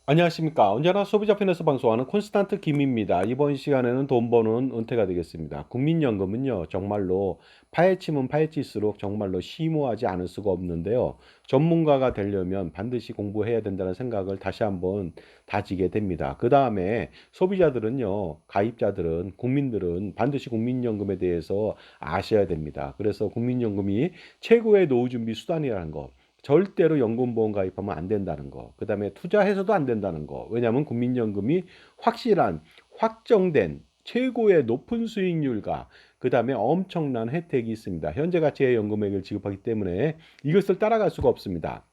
안녕하십니까. 언제나 소비자 편에서 방송하는 콘스탄트 김입니다. 이번 시간에는 돈 버는 은퇴가 되겠습니다. 국민연금은요, 정말로 파헤치면 파헤칠수록 정말로 심오하지 않을 수가 없는데요. 전문가가 되려면 반드시 공부해야 된다는 생각을 다시 한번 다지게 됩니다. 그 다음에 소비자들은요, 가입자들은, 국민들은 반드시 국민연금에 대해서 아셔야 됩니다. 그래서 국민연금이 최고의 노후준비 수단이라는 거. 절대로 연금보험 가입하면 안 된다는 거. 그 다음에 투자해서도 안 된다는 거. 왜냐하면 국민연금이 확실한, 확정된 최고의 높은 수익률과 그 다음에 엄청난 혜택이 있습니다. 현재 가치의 연금액을 지급하기 때문에 이것을 따라갈 수가 없습니다.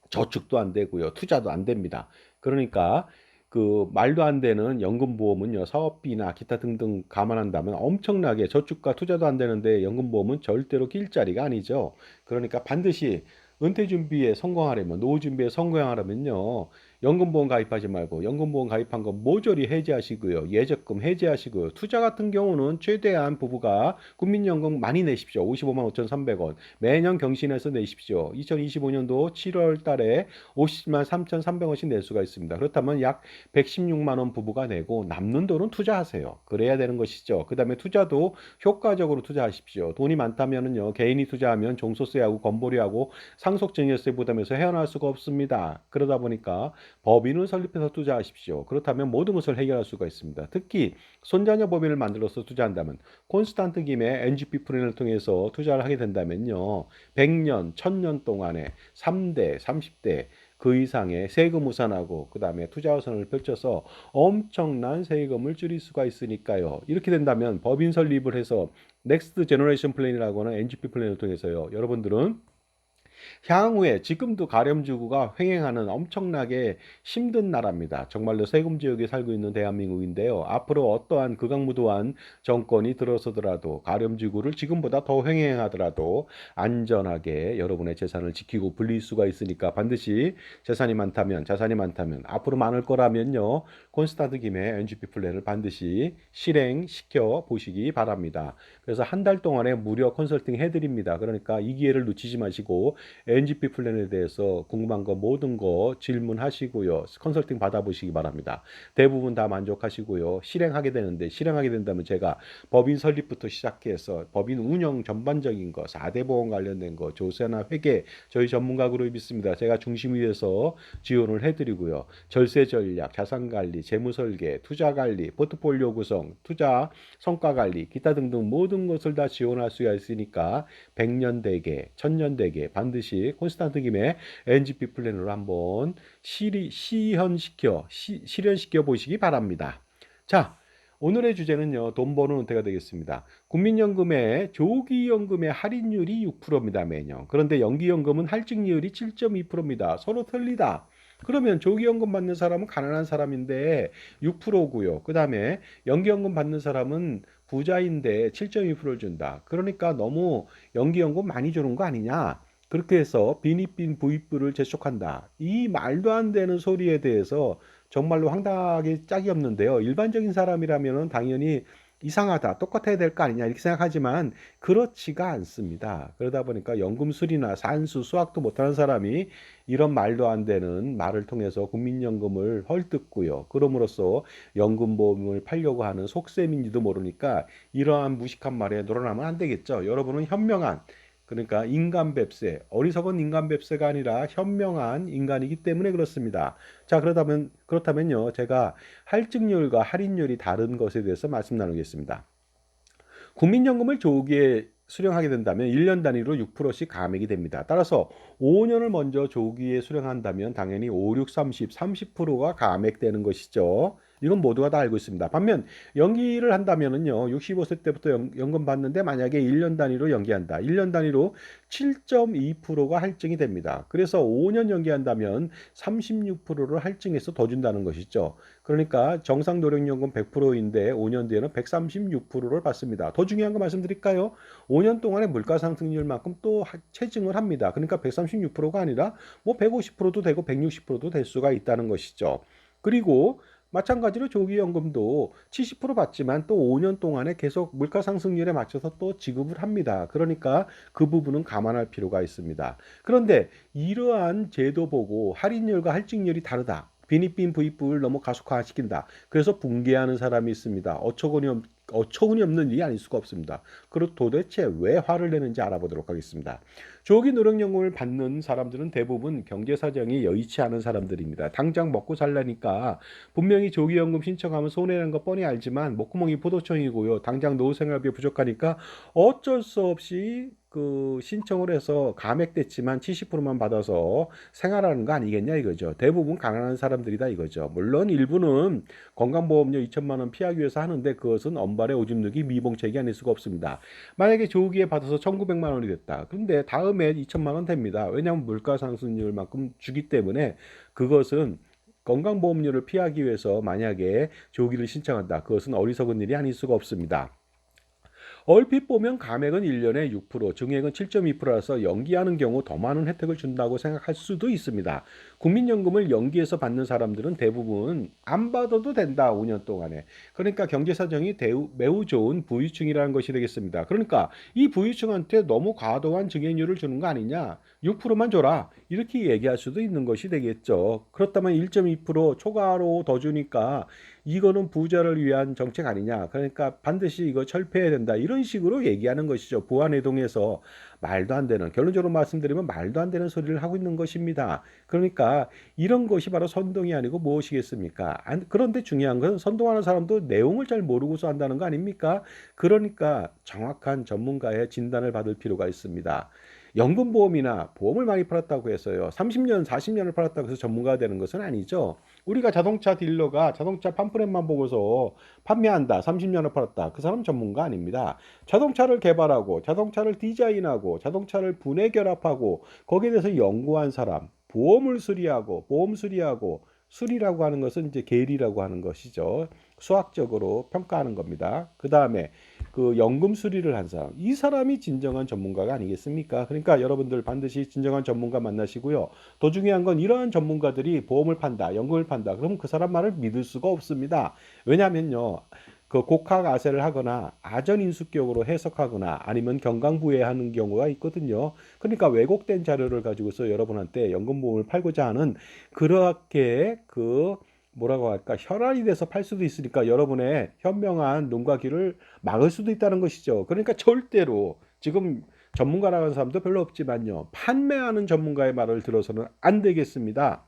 저축도 안 되고요. 투자도 안 됩니다. 그러니까 그 말도 안 되는 연금보험은요, 사업비나 기타 등등 감안한다면 엄청나게 저축과 투자도 안 되는데 연금보험은 절대로 낄 자리가 아니죠. 그러니까 반드시 은퇴 준비에 성공하려면, 노후 준비에 성공하려면요, 연금보험 가입하지 말고 연금보험 가입한 거 모조리 해지하시고요. 예적금 해지하시고요. 투자 같은 경우는 최대한 부부가 국민연금 많이 내십시오. 55만 5,300원. 매년 경신해서 내십시오. 2025년도 7월 달에 50만 3,300원씩 낼 수가 있습니다. 그렇다면 약 116만 원 부부가 내고 남는 돈은 투자하세요. 그래야 되는 것이죠. 그 다음에 투자도 효과적으로 투자하십시오. 돈이 많다면은요, 개인이 투자하면 종소세하고 건보료하고 상속증여세 부담에서 헤어날 수가 없습니다. 그러다 보니까 법인을 설립해서 투자하십시오. 그렇다면 모든 것을 해결할 수가 있습니다. 특히 손자녀 법인을 만들어서 투자한다면 콘스탄트 김의 NGP 플랜을 통해서 투자를 하게 된다면요. 100년, 1000년 동안에 3대, 30대 그 이상의 세금 우산하고 그 다음에 투자 우산을 펼쳐서 엄청난 세금을 줄일 수가 있으니까요. 이렇게 된다면 법인 설립을 해서 넥스트 제너레이션 플랜이라고 하는 NGP 플랜을 통해서요. 여러분들은 향후에 지금도 가렴지구가 횡행하는 엄청나게 힘든 나라입니다. 정말로 세금 지역에 살고 있는 대한민국인데요. 앞으로 어떠한 극악무도한 정권이 들어서더라도 가렴지구를 지금보다 더 횡행하더라도 안전하게 여러분의 재산을 지키고 불릴 수가 있으니까 반드시 재산이 많다면 자산이 많다면 앞으로 많을 거라면요. 콘스탄트 김의 NGP 플랜을 반드시 실행시켜 보시기 바랍니다. 그래서 한 달 동안에 무료 컨설팅 해드립니다. 그러니까 이 기회를 놓치지 마시고 NGP 플랜에 대해서 궁금한 거 모든 거 질문하시고요. 컨설팅 받아보시기 바랍니다. 대부분 다 만족하시고요. 실행하게 된다면 제가 법인 설립부터 시작해서 법인 운영 전반적인 거, 4대 보험 관련된 거, 조세나 회계 저희 전문가 그룹이 있습니다. 제가 중심이 돼서 지원을 해드리고요. 절세 전략, 자산 관리, 재무 설계, 투자 관리, 포트폴리오 구성, 투자 성과 관리, 기타 등등 모든 것을 다 지원할 수가 있으니까 100년 대계, 1000년 대계 반드시 콘스탄트 김의 NGP 플랜으로 한번 실현시켜 보시기 바랍니다. 자, 오늘의 주제는요, 돈 버는 은퇴가 되겠습니다. 국민연금의 조기연금의 할인율이 6%입니다, 매년. 그런데 연기연금은 할증률이 7.2%입니다. 서로 틀리다. 그러면 조기연금 받는 사람은 가난한 사람인데 6%고요. 그 다음에 연기연금 받는 사람은 부자인데 7.2%를 준다. 그러니까 너무 연기연금 많이 주는 거 아니냐? 그렇게 해서 빈입빈 부익부를 재촉한다. 이 말도 안 되는 소리에 대해서 정말로 황당하게 짝이 없는데요. 일반적인 사람이라면 당연히 이상하다, 똑같아야 될 거 아니냐 이렇게 생각하지만 그렇지가 않습니다. 그러다 보니까 연금술이나 산수, 수학도 못하는 사람이 이런 말도 안 되는 말을 통해서 국민연금을 헐뜯고요. 그럼으로써 연금보험을 팔려고 하는 속셈인지도 모르니까 이러한 무식한 말에 놀아나면 안 되겠죠. 여러분은 현명한 그러니까 어리석은 인간뱁새가 아니라 현명한 인간이기 때문에 그렇습니다. 자, 그렇다면요. 제가 할증률과 할인율이 다른 것에 대해서 말씀 나누겠습니다. 국민연금을 조기에 수령하게 된다면 1년 단위로 6%씩 감액이 됩니다. 따라서 5년을 먼저 조기에 수령한다면 당연히 5, 6, 30%가 감액되는 것이죠. 이건 모두가 다 알고 있습니다. 반면 연기를 한다면은요. 65세 때부터 연금 받는데 만약에 1년 단위로 연기한다. 1년 단위로 7.2%가 할증이 됩니다. 그래서 5년 연기한다면 36%를 할증해서 더 준다는 것이죠. 그러니까 정상 노령연금 100%인데 5년 뒤에는 136%를 받습니다. 더 중요한 거 말씀드릴까요? 5년 동안의 물가 상승률만큼 또 체증을 합니다. 그러니까 136%가 아니라 뭐 150%도 되고 160%도 될 수가 있다는 것이죠. 그리고 마찬가지로 조기연금도 70% 받지만 또 5년 동안에 계속 물가 상승률에 맞춰서 또 지급을 합니다. 그러니까 그 부분은 감안할 필요가 있습니다. 그런데 이러한 제도 보고 할인율과 할증률이 다르다. 빈입빈 부입부를 너무 가속화시킨다. 그래서 붕괴하는 사람이 있습니다. 어처구니 없는 일이 아닐 수가 없습니다. 그리고 도대체 왜 화를 내는지 알아보도록 하겠습니다. 조기 노령연금을 받는 사람들은 대부분 경제 사정이 여의치 않은 사람들입니다. 당장 먹고 살라니까 분명히 조기연금 신청하면 손해라는 거 뻔히 알지만 목구멍이 포도청이고요. 당장 노후생활비 부족하니까 어쩔 수 없이 신청을 해서 감액됐지만 70%만 받아서 생활하는 거 아니겠냐 이거죠. 대부분 가난한 사람들이다 이거죠. 물론 일부는 건강보험료 2천만 원 피하기 위해서 하는데 그것은 엄발의 오줌 누기 미봉책이 아닐 수가 없습니다. 만약에 조기에 받아서 1,900만 원이 됐다. 그런데 다음에 2천만 원 됩니다. 왜냐하면 물가 상승률만큼 주기 때문에 그것은 건강보험료를 피하기 위해서 만약에 조기를 신청한다. 그것은 어리석은 일이 아닐 수가 없습니다. 얼핏 보면 감액은 1년에 6%, 증액은 7.2%라서 연기하는 경우 더 많은 혜택을 준다고 생각할 수도 있습니다. 국민연금을 연기해서 받는 사람들은 대부분 안 받아도 된다, 5년 동안에. 그러니까 경제사정이 매우 좋은 부유층이라는 것이 되겠습니다. 그러니까 이 부유층한테 너무 과도한 증액률을 주는 거 아니냐? 6%만 줘라. 이렇게 얘기할 수도 있는 것이 되겠죠. 그렇다면 1.2% 초과로 더 주니까 이거는 부자를 위한 정책 아니냐. 그러니까 반드시 이거 철폐해야 된다. 이런 식으로 얘기하는 것이죠. 부안해동에서 말도 안 되는, 결론적으로 말씀드리면 말도 안 되는 소리를 하고 있는 것입니다. 그러니까 이런 것이 바로 선동이 아니고 무엇이겠습니까? 그런데 중요한 것은 선동하는 사람도 내용을 잘 모르고서 한다는 거 아닙니까? 그러니까 정확한 전문가의 진단을 받을 필요가 있습니다. 연금보험이나 보험을 많이 팔았다고 해서요. 30년, 40년을 팔았다고 해서 전문가가 되는 것은 아니죠. 우리가 자동차 딜러가 자동차 팜프렛만 보고서 판매한다. 30년을 팔았다. 그 사람 전문가 아닙니다. 자동차를 개발하고 자동차를 디자인하고 자동차를 분해 결합하고 거기에 대해서 연구한 사람, 보험을 수리하고 보험 수리하고 수리라고 하는 것은 이제 계리라고 하는 것이죠. 수학적으로 평가하는 겁니다. 그 다음에 연금 수리를 한 사람, 이 사람이 진정한 전문가가 아니겠습니까? 그러니까 여러분들 반드시 진정한 전문가 만나시고요. 더 중요한 건 이러한 전문가들이 보험을 판다, 연금을 판다. 그럼 그 사람 말을 믿을 수가 없습니다. 왜냐하면요. 곡학 아세를 하거나 아전인수격으로 해석하거나 아니면 경강부회하는 경우가 있거든요. 그러니까 왜곡된 자료를 가지고서 여러분한테 연금보험을 팔고자 하는 그렇게 뭐라고 할까 혈안이 돼서 팔 수도 있으니까 여러분의 현명한 눈과 귀를 막을 수도 있다는 것이죠. 그러니까 절대로 지금 전문가라는 사람도 별로 없지만요. 판매하는 전문가의 말을 들어서는 안 되겠습니다.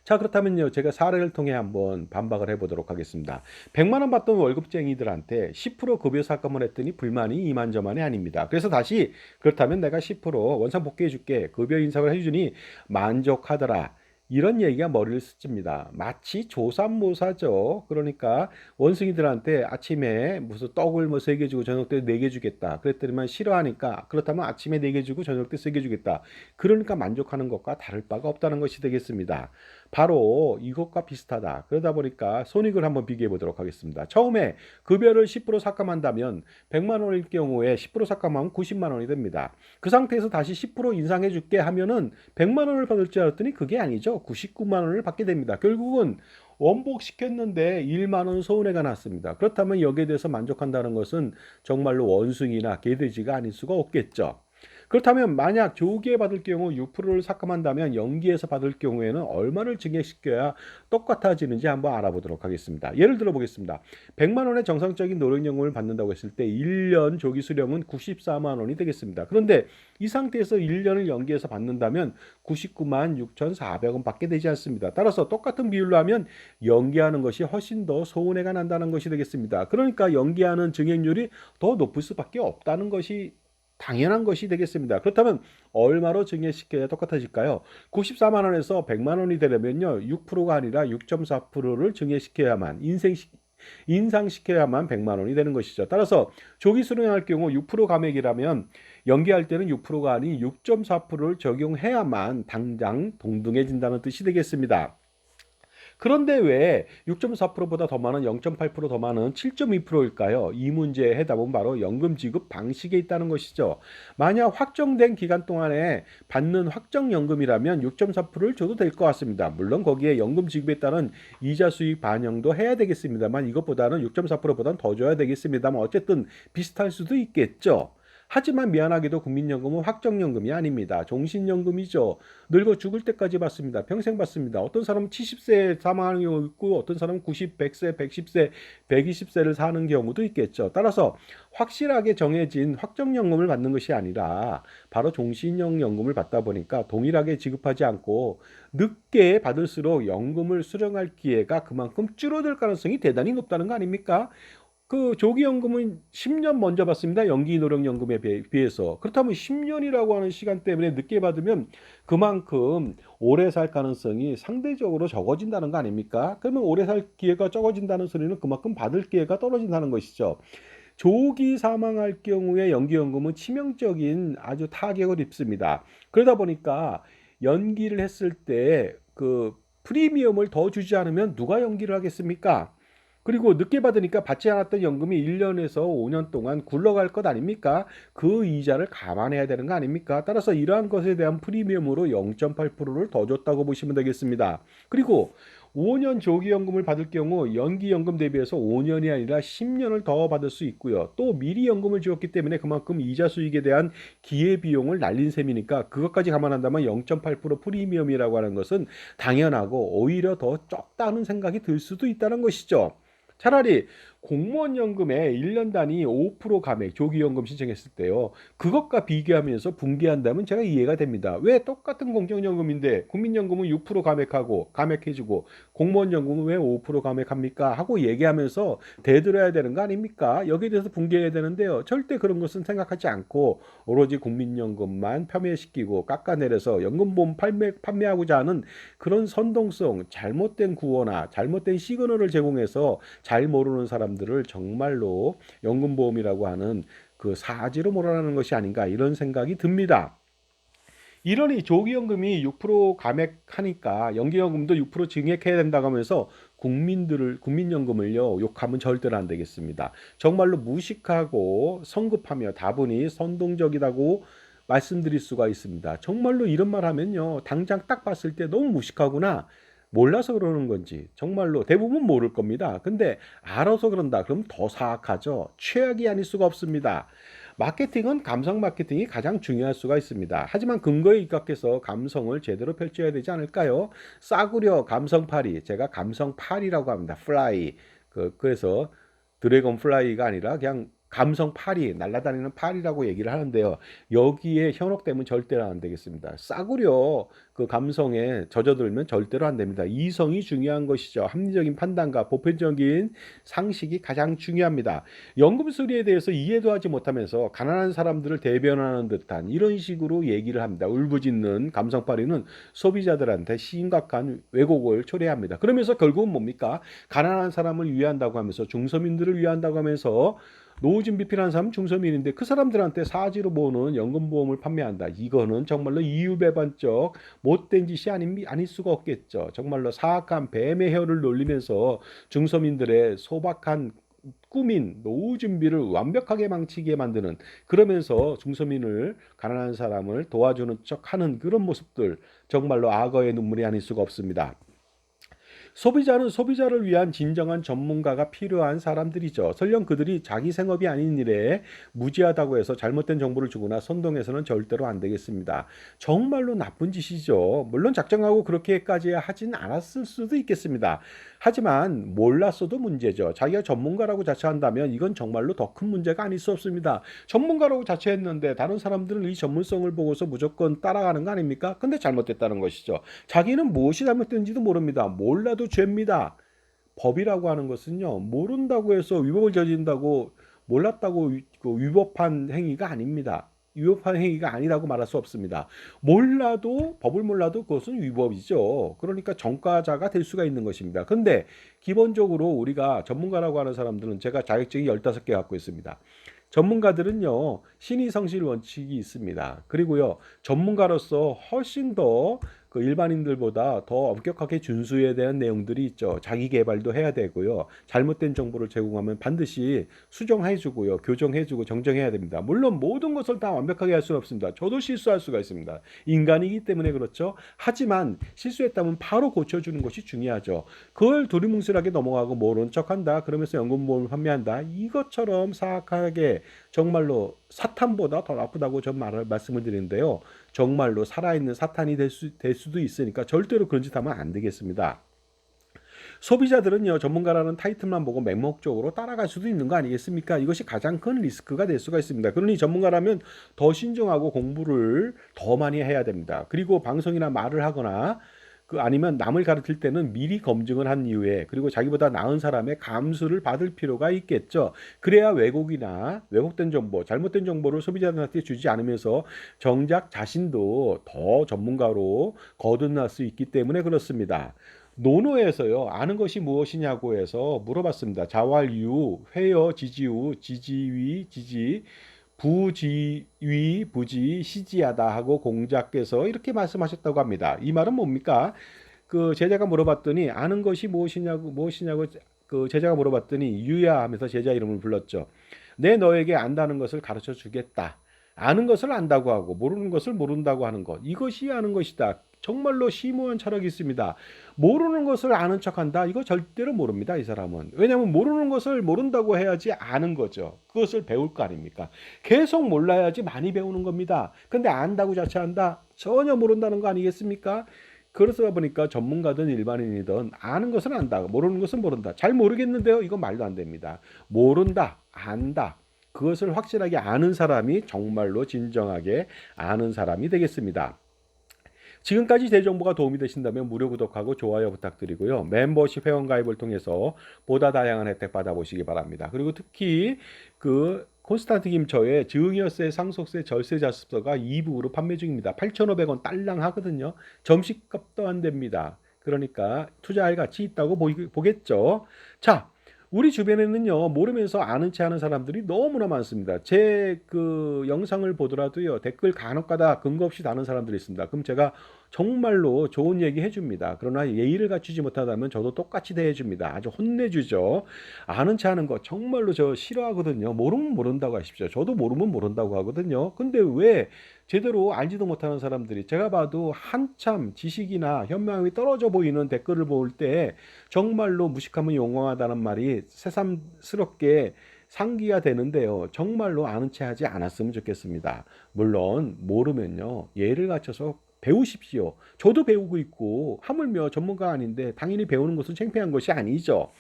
자, 그렇다면요. 제가 사례를 통해 한번 반박을 해보도록 하겠습니다. 100만 원 받던 월급쟁이들한테 10% 급여 삭감을 했더니 불만이 이만저만이 아닙니다. 그래서 다시 그렇다면 내가 10% 원상 복귀해 줄게. 급여 인상을 해주니 만족하더라. 이런 얘기가 머리를 스칩니다. 마치 조삼모사죠. 그러니까 원숭이들한테 아침에 무슨 떡을 뭐 3개 주고 저녁 때 4개 주겠다. 그랬더니만 싫어하니까 그렇다면 아침에 4개 주고 저녁 때 3개 주겠다. 그러니까 만족하는 것과 다를 바가 없다는 것이 되겠습니다. 바로 이것과 비슷하다. 그러다 보니까 손익을 한번 비교해 보도록 하겠습니다. 처음에 급여를 10% 삭감한다면 100만 원일 경우에 10% 삭감하면 90만 원이 됩니다. 그 상태에서 다시 10% 인상해 줄게 하면은 100만 원을 받을 줄 알았더니 그게 아니죠. 99만 원을 받게 됩니다. 결국은 원복시켰는데 1만 원 손해가 났습니다. 그렇다면 여기에 대해서 만족한다는 것은 정말로 원숭이나 개돼지가 아닐 수가 없겠죠. 그렇다면 만약 조기에 받을 경우 6%를 삭감한다면 연기해서 받을 경우에는 얼마를 증액시켜야 똑같아지는지 한번 알아보도록 하겠습니다. 예를 들어 보겠습니다. 100만 원의 정상적인 노령연금을 받는다고 했을 때 1년 조기 수령은 94만 원이 되겠습니다. 그런데 이 상태에서 1년을 연기해서 받는다면 99만 6,400원 받게 되지 않습니다. 따라서 똑같은 비율로 하면 연기하는 것이 훨씬 더 손해가 난다는 것이 되겠습니다. 그러니까 연기하는 증액률이 더 높을 수밖에 없다는 것이 당연한 것이 되겠습니다. 그렇다면 얼마로 증액시켜야 똑같아질까요? 94만 원에서 100만 원이 되려면요. 6%가 아니라 6.4%를 증액시켜야만 인상시켜야만 100만 원이 되는 것이죠. 따라서 조기 수령할 경우 6% 감액이라면 연기할 때는 6%가 아닌 6.4%를 적용해야만 당장 동등해진다는 뜻이 되겠습니다. 그런데 왜 6.4%보다 더 많은 0.8%더 많은 7.2%일까요? 이 문제의 해답은 바로 연금 지급 방식에 있다는 것이죠. 만약 확정된 기간 동안에 받는 확정연금이라면 6.4%를 줘도 될 것 같습니다. 물론 거기에 연금 지급에 따른 이자 수익 반영도 해야 되겠습니다만 이것보다는 6.4%보다는 더 줘야 되겠습니다만 어쨌든 비슷할 수도 있겠죠. 하지만 미안하게도 국민연금은 확정연금이 아닙니다. 종신연금이죠. 늙어 죽을 때까지 받습니다. 평생 받습니다. 어떤 사람은 70세에 사망하는 경우 있고 어떤 사람은 90, 100세, 110세, 120세를 사는 경우도 있겠죠. 따라서 확실하게 정해진 확정연금을 받는 것이 아니라 바로 종신형 연금을 받다 보니까 동일하게 지급하지 않고 늦게 받을수록 연금을 수령할 기회가 그만큼 줄어들 가능성이 대단히 높다는 거 아닙니까? 그 조기연금은 10년 먼저 받습니다. 연기노령연금에 비해서. 그렇다면 10년이라고 하는 시간 때문에 늦게 받으면 그만큼 오래 살 가능성이 상대적으로 적어진다는 거 아닙니까? 그러면 오래 살 기회가 적어진다는 소리는 그만큼 받을 기회가 떨어진다는 것이죠. 조기 사망할 경우에 연기연금은 치명적인 아주 타격을 입습니다. 그러다 보니까 연기를 했을 때 그 프리미엄을 더 주지 않으면 누가 연기를 하겠습니까? 그리고 늦게 받으니까 받지 않았던 연금이 1년에서 5년 동안 굴러갈 것 아닙니까? 그 이자를 감안해야 되는 거 아닙니까? 따라서 이러한 것에 대한 프리미엄으로 0.8%를 더 줬다고 보시면 되겠습니다. 그리고 5년 조기연금을 받을 경우 연기연금 대비해서 5년이 아니라 10년을 더 받을 수 있고요. 또 미리 연금을 지었기 때문에 그만큼 이자 수익에 대한 기회비용을 날린 셈이니까 그것까지 감안한다면 0.8% 프리미엄이라고 하는 것은 당연하고 오히려 더 적다는 생각이 들 수도 있다는 것이죠. 차라리 공무원 연금에 1년 단위 5% 감액 조기연금 신청했을 때요. 그것과 비교하면서 분개한다면 제가 이해가 됩니다. 왜 똑같은 공적연금인데 국민연금은 6% 감액하고 감액해주고 공무원 연금은 왜 5% 감액합니까? 하고 얘기하면서 대들어야 되는 거 아닙니까? 여기에 대해서 분개해야 되는데요. 절대 그런 것은 생각하지 않고 오로지 국민연금만 폄훼시키고 깎아내려서 연금보험 판매하고자 하는 그런 선동성, 잘못된 구호나 잘못된 시그널을 제공해서 잘 모르는 사람들을 정말로 연금보험이라고 하는 그 사지로 몰아가는 것이 아닌가 이런 생각이 듭니다. 이러니 조기연금이 6% 감액하니까 연기연금도 6% 증액해야 된다고 하면서 국민연금을요 욕하면 절대로 안 되겠습니다. 정말로 무식하고 성급하며 다분히 선동적이라고 말씀드릴 수가 있습니다. 정말로 이런 말 하면요 당장 딱 봤을 때 너무 무식하구나. 몰라서 그러는 건지 정말로 대부분 모를 겁니다. 근데 알아서 그런다 그럼 더 사악하죠. 최악이 아닐 수가 없습니다. 마케팅은 감성 마케팅이 가장 중요할 수가 있습니다. 하지만 근거에 입각해서 감성을 제대로 펼쳐야 되지 않을까요? 싸구려 감성팔이, 제가 감성팔이라고 합니다. 플라이. 그래서 드래곤 플라이가 아니라 그냥 감성팔이, 날아다니는 팔이라고 얘기를 하는데요. 여기에 현혹되면 절대로 안 되겠습니다. 싸구려 그 감성에 젖어들면 절대로 안 됩니다. 이성이 중요한 것이죠. 합리적인 판단과 보편적인 상식이 가장 중요합니다. 연금 수리에 대해서 이해도 하지 못하면서 가난한 사람들을 대변하는 듯한 이런 식으로 얘기를 합니다. 울부짖는 감성팔이는 소비자들한테 심각한 왜곡을 초래합니다. 그러면서 결국은 뭡니까? 가난한 사람을 위한다고 하면서 중서민들을 위한다고 하면서 노후준비 필요한 사람은 중서민인데 그 사람들한테 사지로 모으는 연금보험을 판매한다. 이거는 정말로 이율배반적 못된 짓이 아닐 수가 없겠죠. 정말로 사악한 뱀의 혀를 놀리면서 중서민들의 소박한 꾸민 노후 준비를 완벽하게 망치게 만드는, 그러면서 중서민을 가난한 사람을 도와주는 척하는 그런 모습들, 정말로 악어의 눈물이 아닐 수가 없습니다. 소비자는 소비자를 위한 진정한 전문가가 필요한 사람들이죠. 설령 그들이 자기 생업이 아닌 일에 무지하다고 해서 잘못된 정보를 주거나 선동해서는 절대로 안 되겠습니다. 정말로 나쁜 짓이죠. 물론 작정하고 그렇게까지 하진 않았을 수도 있겠습니다. 하지만 몰랐어도 문제죠. 자기가 전문가라고 자처한다면 이건 정말로 더 큰 문제가 아닐 수 없습니다. 전문가라고 자처했는데 다른 사람들은 이 전문성을 보고서 무조건 따라가는 거 아닙니까? 근데 잘못됐다는 것이죠. 자기는 무엇이 잘못된지도 모릅니다. 몰라도 죄입니다. 법이라고 하는 것은요, 모른다고 해서 위법을 저지른다고 몰랐다고 위법한 행위가 아닙니다. 위법한 행위가 아니라고 말할 수 없습니다. 몰라도, 법을 몰라도 그것은 위법이죠. 그러니까 전과자가 될 수가 있는 것입니다. 근데 기본적으로 우리가 전문가라고 하는 사람들은, 제가 자격증이 15개 갖고 있습니다. 전문가들은요, 신의 성실 원칙이 있습니다. 그리고요, 전문가로서 훨씬 더 그 일반인들보다 더 엄격하게 준수해야 되는 내용들이 있죠. 자기 개발도 해야 되고요. 잘못된 정보를 제공하면 반드시 수정해 주고요. 교정해 주고 정정해야 됩니다. 물론 모든 것을 다 완벽하게 할 수는 없습니다. 저도 실수할 수가 있습니다. 인간이기 때문에 그렇죠. 하지만 실수했다면 바로 고쳐주는 것이 중요하죠. 그걸 두리뭉실하게 넘어가고 모른 척한다. 그러면서 연금보험을 판매한다. 이것처럼 사악하게 정말로 사탄보다 더 나쁘다고 전 말씀을 드리는데요. 정말로 살아있는 사탄이 될 수도 있으니까 절대로 그런 짓 하면 안 되겠습니다. 소비자들은요, 전문가라는 타이틀만 보고 맹목적으로 따라갈 수도 있는 거 아니겠습니까? 이것이 가장 큰 리스크가 될 수가 있습니다. 그러니 전문가라면 더 신중하고 공부를 더 많이 해야 됩니다. 그리고 방송이나 말을 하거나 아니면 남을 가르칠 때는 미리 검증을 한 이후에 그리고 자기보다 나은 사람의 감수를 받을 필요가 있겠죠. 그래야 왜곡이나 왜곡된 정보, 잘못된 정보를 소비자들한테 주지 않으면서 정작 자신도 더 전문가로 거듭날 수 있기 때문에 그렇습니다. 노노에서요, 아는 것이 무엇이냐고 해서 물어봤습니다. 자활유, 회여, 지지우, 지지위, 지지, 부지위, 부지, 시지하다 하고 공자께서 이렇게 말씀하셨다고 합니다. 이 말은 뭡니까? 그 제자가 물어봤더니 아는 것이 무엇이냐고 그 제자가 물어봤더니 유야 하면서 제자 이름을 불렀죠. 내 너에게 안다는 것을 가르쳐 주겠다. 아는 것을 안다고 하고 모르는 것을 모른다고 하는 것. 이것이 아는 것이다. 정말로 심오한 철학이 있습니다. 모르는 것을 아는 척한다. 이거 절대로 모릅니다. 이 사람은. 왜냐하면 모르는 것을 모른다고 해야지 아는 거죠. 그것을 배울 거 아닙니까? 계속 몰라야지 많이 배우는 겁니다. 근데 안다고 자처한다? 전혀 모른다는 거 아니겠습니까? 그러다 보니까 전문가든 일반인이든 아는 것은 안다. 모르는 것은 모른다. 잘 모르겠는데요. 이건 말도 안 됩니다. 모른다. 안다. 그것을 확실하게 아는 사람이 정말로 진정하게 아는 사람이 되겠습니다. 지금까지 제 정보가 도움이 되신다면 무료 구독하고 좋아요 부탁드리고요. 멤버십 회원 가입을 통해서 보다 다양한 혜택 받아보시기 바랍니다. 그리고 특히 그 콘스탄트 김처의 증여세, 상속세, 절세 자습서가 2부로 판매 중입니다. 8,500원 딸랑 하거든요. 점심값도 안 됩니다. 그러니까 투자할 가치 있다고 보겠죠. 자, 우리 주변에는요, 모르면서 아는 체 하는 사람들이 너무나 많습니다. 제 그 영상을 보더라도요, 댓글 간혹가다 근거 없이 다는 사람들이 있습니다. 그럼 제가 정말로 좋은 얘기 해줍니다. 그러나 예의를 갖추지 못하다면 저도 똑같이 대해줍니다. 아주 혼내주죠. 아는 체 하는 거 정말로 저 싫어하거든요. 모르면 모른다고 하십시오. 저도 모르면 모른다고 하거든요. 근데 왜 제대로 알지도 못하는 사람들이 제가 봐도 한참 지식이나 현명함이 떨어져 보이는 댓글을 볼 때 정말로 무식하면 용감하다는 말이 새삼스럽게 상기가 되는데요. 정말로 아는 체 하지 않았으면 좋겠습니다. 물론 모르면요, 예를 갖춰서 배우십시오. 저도 배우고 있고 하물며 전문가 아닌데 당연히 배우는 것은 창피한 것이 아니죠.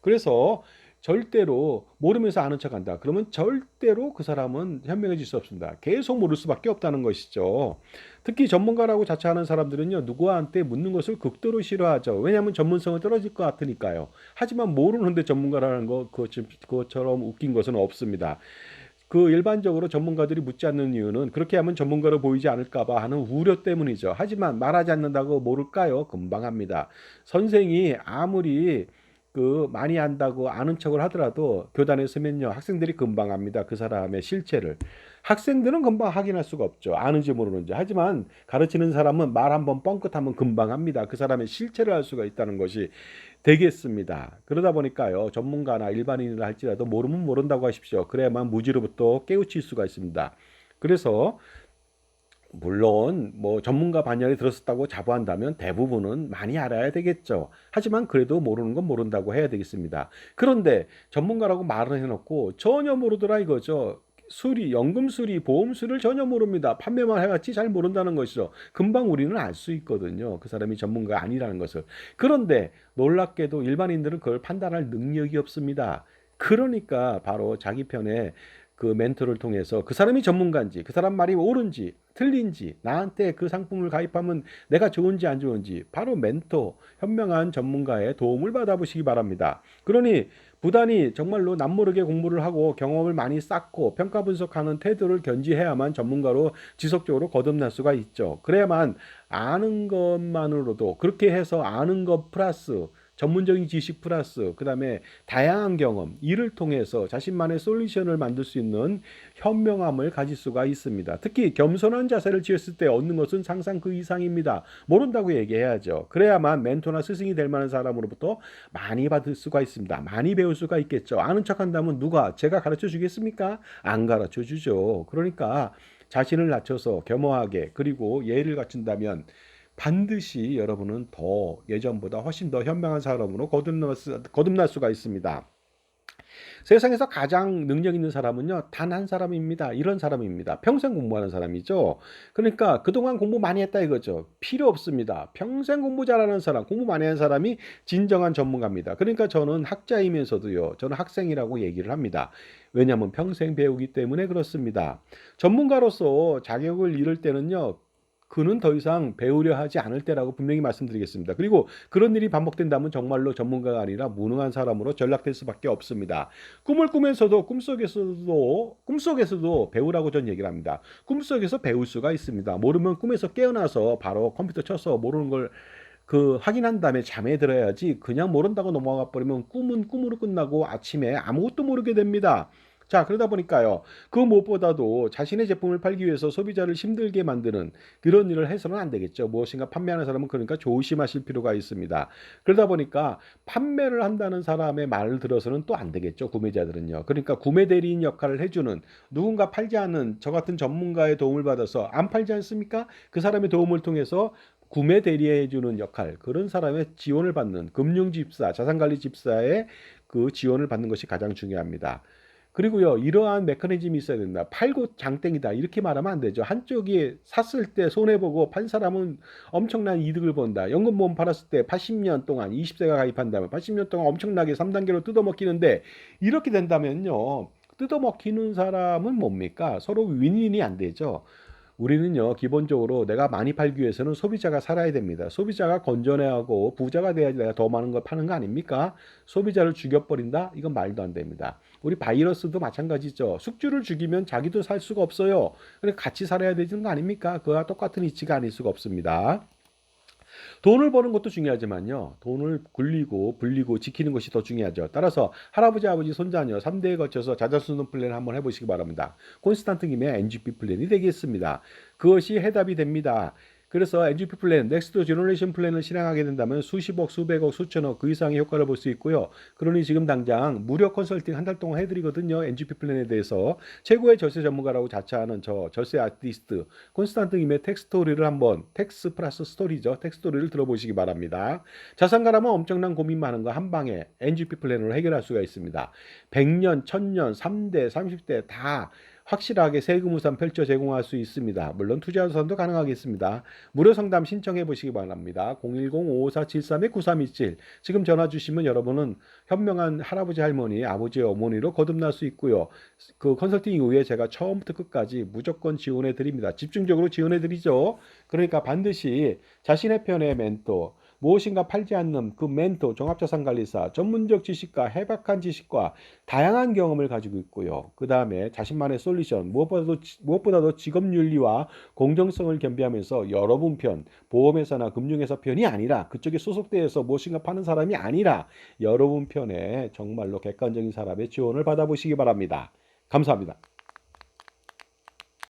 그래서 절대로 모르면서 아는 척한다. 그러면 절대로 그 사람은 현명해질 수 없습니다. 계속 모를 수밖에 없다는 것이죠. 특히 전문가라고 자처하는 사람들은요, 누구한테 묻는 것을 극도로 싫어하죠. 왜냐하면 전문성은 떨어질 것 같으니까요. 하지만 모르는데 전문가라는 그것처럼 웃긴 것은 없습니다. 그 일반적으로 전문가들이 묻지 않는 이유는 그렇게 하면 전문가로 보이지 않을까봐 하는 우려 때문이죠. 하지만 말하지 않는다고 모를까요? 금방 합니다. 선생이 아무리 많이 안다고 아는 척을 하더라도 교단에 서면요, 학생들이 금방 압니다. 그 사람의 실체를. 학생들은 금방 확인할 수가 없죠. 아는지 모르는지. 하지만 가르치는 사람은 말 한번 뻥끗하면 금방 합니다. 그 사람의 실체를 알 수가 있다는 것이 되겠습니다. 그러다 보니까요, 전문가나 일반인을 할지라도 모르면 모른다고 하십시오. 그래야만 무지로부터 깨우칠 수가 있습니다. 그래서 물론 뭐 전문가 반열에 들었었다고 자부한다면 대부분은 많이 알아야 되겠죠. 하지만 그래도 모르는 건 모른다고 해야 되겠습니다. 그런데 전문가라고 말을 해놓고 전혀 모르더라 이거죠. 연금 수리, 보험 수리를 전혀 모릅니다. 판매만 해왔지 잘 모른다는 것이죠. 금방 우리는 알 수 있거든요. 그 사람이 전문가가 아니라는 것을. 그런데 놀랍게도 일반인들은 그걸 판단할 능력이 없습니다. 그러니까 바로 자기 편에 그 멘토를 통해서 그 사람이 전문가인지, 그 사람 말이 옳은지, 틀린지, 나한테 그 상품을 가입하면 내가 좋은지 안 좋은지, 바로 멘토, 현명한 전문가의 도움을 받아보시기 바랍니다. 그러니 부단히 정말로 남모르게 공부를 하고 경험을 많이 쌓고 평가 분석하는 태도를 견지해야만 전문가로 지속적으로 거듭날 수가 있죠. 그래야만 아는 것만으로도, 그렇게 해서 아는 것 플러스 전문적인 지식 플러스 그다음에 다양한 경험 이를 통해서 자신만의 솔루션을 만들 수 있는 현명함을 가질 수가 있습니다. 특히 겸손한 자세를 지었을 때 얻는 것은 상상 그 이상입니다. 모른다고 얘기해야죠. 그래야만 멘토나 스승이 될 만한 사람으로부터 많이 받을 수가 있습니다. 많이 배울 수가 있겠죠. 아는 척한다면 누가 제가 가르쳐 주겠습니까? 안 가르쳐 주죠. 그러니까 자신을 낮춰서 겸허하게 그리고 예의를 갖춘다면 반드시 여러분은 더 예전보다 훨씬 더 현명한 사람으로 거듭날 수가 있습니다. 세상에서 가장 능력 있는 사람은요, 단 한 사람입니다. 이런 사람입니다. 평생 공부하는 사람이죠. 그러니까 그동안 공부 많이 했다 이거죠. 필요 없습니다. 평생 공부 잘하는 사람, 공부 많이 한 사람이 진정한 전문가입니다. 그러니까 저는 학자이면서도요, 저는 학생이라고 얘기를 합니다. 왜냐하면 평생 배우기 때문에 그렇습니다. 전문가로서 자격을 잃을 때는요, 그는 더 이상 배우려 하지 않을 때라고 분명히 말씀드리겠습니다. 그리고 그런 일이 반복된다면 정말로 전문가가 아니라 무능한 사람으로 전락될 수밖에 없습니다. 꿈을 꾸면서도 꿈속에서도 배우라고 전 얘기를 합니다. 꿈속에서 배울 수가 있습니다. 모르면 꿈에서 깨어나서 바로 컴퓨터 쳐서 모르는 걸 확인한 다음에 잠에 들어야지 그냥 모른다고 넘어가 버리면 꿈은 꿈으로 끝나고 아침에 아무것도 모르게 됩니다. 자, 그러다 보니까요. 그 무엇보다도 자신의 제품을 팔기 위해서 소비자를 힘들게 만드는 그런 일을 해서는 안 되겠죠. 무엇인가 판매하는 사람은 그러니까 조심하실 필요가 있습니다. 그러다 보니까 판매를 한다는 사람의 말을 들어서는 또 안 되겠죠. 구매자들은요. 그러니까 구매 대리인 역할을 해주는 누군가 팔지 않는 저 같은 전문가의 도움을 받아서 안 팔지 않습니까? 그 사람의 도움을 통해서 구매 대리해주는 역할, 그런 사람의 지원을 받는 금융집사, 자산관리집사의 그 지원을 받는 것이 가장 중요합니다. 그리고요, 이러한 메커니즘이 있어야 된다. 팔고 장땡이다. 이렇게 말하면 안 되죠. 한쪽이 샀을 때 손해보고 판 사람은 엄청난 이득을 본다. 연금보험 팔았을 때 80년 동안 20세가 가입한다면 80년 동안 엄청나게 3단계로 뜯어먹히는데 이렇게 된다면요. 뜯어먹히는 사람은 뭡니까? 서로 윈윈이 안 되죠. 우리는요, 기본적으로 내가 많이 팔기 위해서는 소비자가 살아야 됩니다. 소비자가 건전해하고 부자가 돼야지 내가 더 많은 걸 파는 거 아닙니까? 소비자를 죽여버린다? 이건 말도 안 됩니다. 우리 바이러스도 마찬가지죠. 숙주를 죽이면 자기도 살 수가 없어요. 그러니까 같이 살아야 되는 거 아닙니까? 그와 똑같은 이치가 아닐 수가 없습니다. 돈을 버는 것도 중요하지만요. 돈을 굴리고 불리고 지키는 것이 더 중요하죠. 따라서 할아버지, 아버지, 손자녀 3대에 거쳐서 자자수는 플랜을 한번 해보시기 바랍니다. 콘스탄트 김의 NGP 플랜이 되겠습니다. 그것이 해답이 됩니다. 그래서 NGP 플랜, 넥스트 제너레이션 플랜을 실행하게 된다면 수십억, 수백억, 수천억 그 이상의 효과를 볼 수 있고요. 그러니 지금 당장 무료 컨설팅 한 달 동안 해드리거든요. NGP 플랜에 대해서 최고의 절세 전문가라고 자처하는 저 절세 아티스트 콘스탄트 김의 텍스토리를 한번 텍스 플러스 스토리죠. 텍스토리를 들어보시기 바랍니다. 자산가라면 엄청난 고민 많은 거 한 방에 NGP 플랜으로 해결할 수가 있습니다. 100년, 1000년, 3대, 30대 다 확실하게 세금 우산 펼쳐 제공할 수 있습니다. 물론 투자 우산도 가능하겠습니다. 무료 상담 신청해 보시기 바랍니다. 010-5473-9327 지금 전화 주시면 여러분은 현명한 할아버지 할머니, 아버지 어머니로 거듭날 수 있고요. 그 컨설팅 이후에 제가 처음부터 끝까지 무조건 지원해 드립니다. 집중적으로 지원해 드리죠. 그러니까 반드시 자신의 편의 멘토, 무엇인가 팔지 않는 그 멘토, 종합자산관리사, 전문적 지식과 해박한 지식과 다양한 경험을 가지고 있고요. 그 다음에 자신만의 솔루션, 무엇보다도 직업윤리와 공정성을 겸비하면서 여러분 편, 보험회사나 금융회사 편이 아니라 그쪽에 소속되어서 무엇인가 파는 사람이 아니라 여러분 편에 정말로 객관적인 사람의 지원을 받아보시기 바랍니다. 감사합니다.